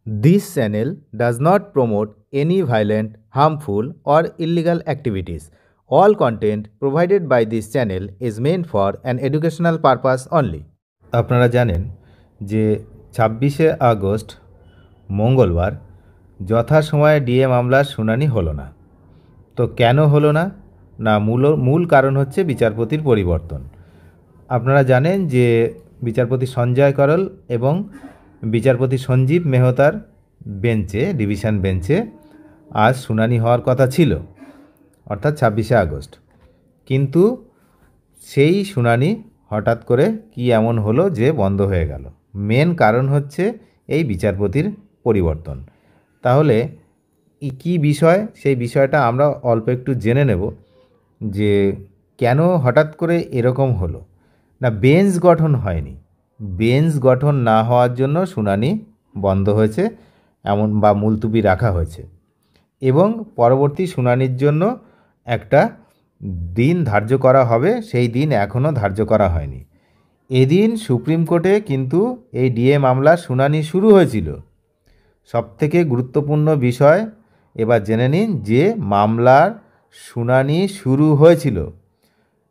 This channel does not promote any violent, harmful, or illegal activities. All content provided by this channel is meant for an educational purpose only. আপনারা জানেন যে 26শে August মঙ্গলবার যথাসময়ে DA মামলার শুনানি হলো না। তো কেন হলো না? না, মূল কারণ হচ্ছে বিচারপতির পরিবর্তন। আপনারা জানেন যে বিচারপতি সঞ্জয় করল এবং বিচারপতি সঞ্জীব মেহতার বেঞ্চে, ডিভিশন বেঞ্চে আজ শুনানি হওয়ার কথা ছিল, অর্থাৎ 26শে আগস্ট। কিন্তু সেই শুনানি হঠাৎ করে কি এমন হলো যে বন্ধ হয়ে গেল। মেন কারণ হচ্ছে এই বিচারপতির পরিবর্তন। তাহলে কি বিষয়, সেই বিষয়টা আমরা অল্প একটু জেনে নেব যে কেন হঠাৎ করে এরকম হলো। না, বেঞ্চ গঠন হয়নি। বেঞ্চ গঠন না হওয়ার জন্য শুনানি বন্ধ হয়েছে এমন বা মুলতুবি রাখা হয়েছে এবং পরবর্তী শুনানির জন্য একটা দিন ধার্য করা হবে, সেই দিন এখনও ধার্য করা হয়নি। এদিন সুপ্রিম কোর্টে কিন্তু এই ডিএ মামলার শুনানি শুরু হয়েছিল। সবথেকে গুরুত্বপূর্ণ বিষয় এবার জেনে নিন যে মামলার শুনানি শুরু হয়েছিল।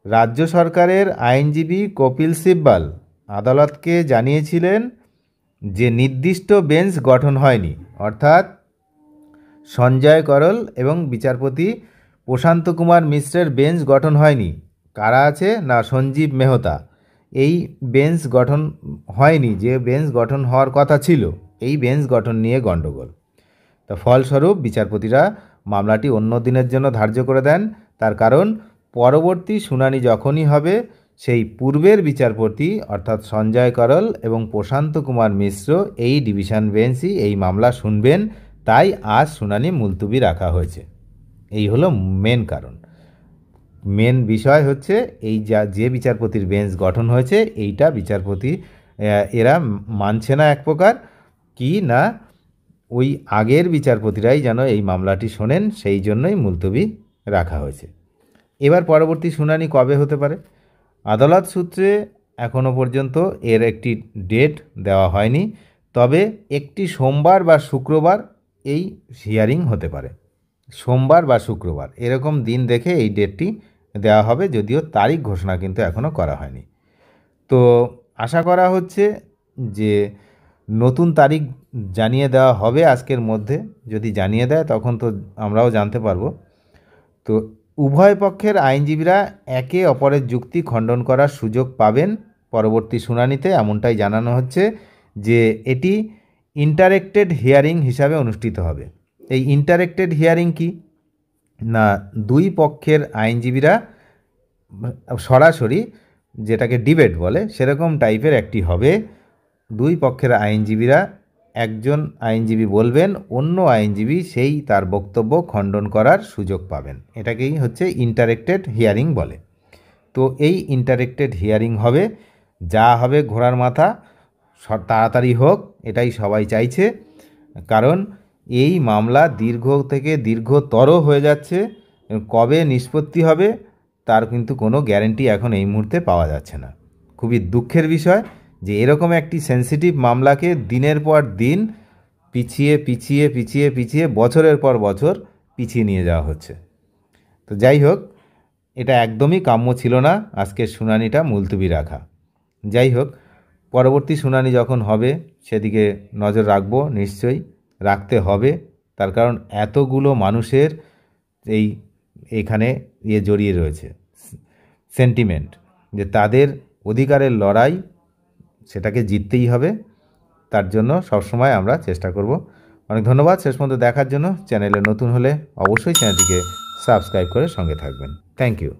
রাজ্য সরকারের আইনজীবী কপিল সিব্বাল আদালতকে জানিয়েছিলেন যে নির্দিষ্ট বেঞ্চ গঠন হয়নি, অর্থাৎ সঞ্জয় করল এবং বিচারপতি প্রশান্ত কুমার মিশ্রের বেঞ্চ গঠন হয়নি। কারা আছে? না, সঞ্জীব মেহতা। এই বেঞ্চ গঠন হয়নি, যে বেঞ্চ গঠন হওয়ার কথা ছিল, এই বেঞ্চ গঠন নিয়ে গণ্ডগোল। তা ফলস্বরূপ বিচারপতিরা মামলাটি অন্য দিনের জন্য ধার্য করে দেন। তার কারণ পরবর্তী শুনানি যখনই হবে সেই পূর্বের বিচারপতি অর্থাৎ সঞ্জয় করল এবং প্রশান্ত কুমার মিশ্র এই ডিভিশন বেঞ্চই এই মামলা শুনবেন, তাই আজ শুনানি মুলতুবি রাখা হয়েছে। এই হলো মেন কারণ। মেন বিষয় হচ্ছে এই যে বিচারপতির বেঞ্চ গঠন হয়েছে এইটা বিচারপতি এরা মানছে না এক প্রকার, কি না ওই আগের বিচারপতিরাই যেন এই মামলাটি শোনেন, সেই জন্যই মুলতুবি রাখা হয়েছে। এবার পরবর্তী শুনানি কবে হতে পারে? আদালত সূত্রে এখনও পর্যন্ত এর একটি ডেট দেওয়া হয়নি, তবে একটি সোমবার বা শুক্রবার এই হিয়ারিং হতে পারে। সোমবার বা শুক্রবার এরকম দিন দেখে এই ডেটটি দেওয়া হবে, যদিও তারিখ ঘোষণা কিন্তু এখনও করা হয়নি। তো আশা করা হচ্ছে যে নতুন তারিখ জানিয়ে দেওয়া হবে আজকের মধ্যে। যদি জানিয়ে দেয় তখন তো আমরাও জানতে পারবো। তো উভয় পক্ষের আইনজীবীরা একে অপরের যুক্তি খণ্ডন করার সুযোগ পাবেন পরবর্তী শুনানিতে, এমনটাই জানানো হচ্ছে যে এটি ইন্টারেক্টেড হিয়ারিং হিসাবে অনুষ্ঠিত হবে। এই ইন্টারেক্টেড হিয়ারিং কি না, দুই পক্ষের আইনজীবীরা সরাসরি, যেটাকে ডিবেট বলে, সেরকম টাইপের একটি হবে। দুই পক্ষের আইনজীবীরা, একজন আইনজীবী বলবেন, অন্য আইনজীবী সেই তার বক্তব্য খণ্ডন করার সুযোগ পাবেন। এটাকেই হচ্ছে ইন্টারেক্টেড হিয়ারিং বলে। তো এই ইন্টারেক্টেড হিয়ারিং হবে, যা হবে ঘোড়ার মাথা, তাড়াতাড়ি হোক এটাই সবাই চাইছে। কারণ এই মামলা দীর্ঘ থেকে দীর্ঘতর হয়ে যাচ্ছে। কবে নিষ্পত্তি হবে তার কিন্তু কোনো গ্যারেন্টি এখন এই মুহূর্তে পাওয়া যাচ্ছে না। খুবই দুঃখের বিষয় যে এরকম একটি সেন্সিটিভ মামলাকে দিনের পর দিন পিছিয়ে পিছিয়ে পিছিয়ে পিছিয়ে বছরের পর বছর পিছিয়ে নিয়ে যাওয়া হচ্ছে। তো যাই হোক, এটা একদমই কাম্য ছিল না আজকের শুনানিটা মুলতুবি রাখা। যাই হোক, পরবর্তী শুনানি যখন হবে সেদিকে নজর রাখবো, নিশ্চয়ই রাখতে হবে। তার কারণ এতগুলো মানুষের এইখানে জড়িয়ে রয়েছে সেন্টিমেন্ট, যে তাদের অধিকারের লড়াই, সেটাকে জিততেই হবে। তার জন্য সবসময় আমরা চেষ্টা করব। অনেক ধন্যবাদ শেষ পর্যন্ত দেখার জন্য। চ্যানেলে নতুন হলে অবশ্যই চ্যানেলটিকে সাবস্ক্রাইব করে সঙ্গে থাকবেন। Thank you.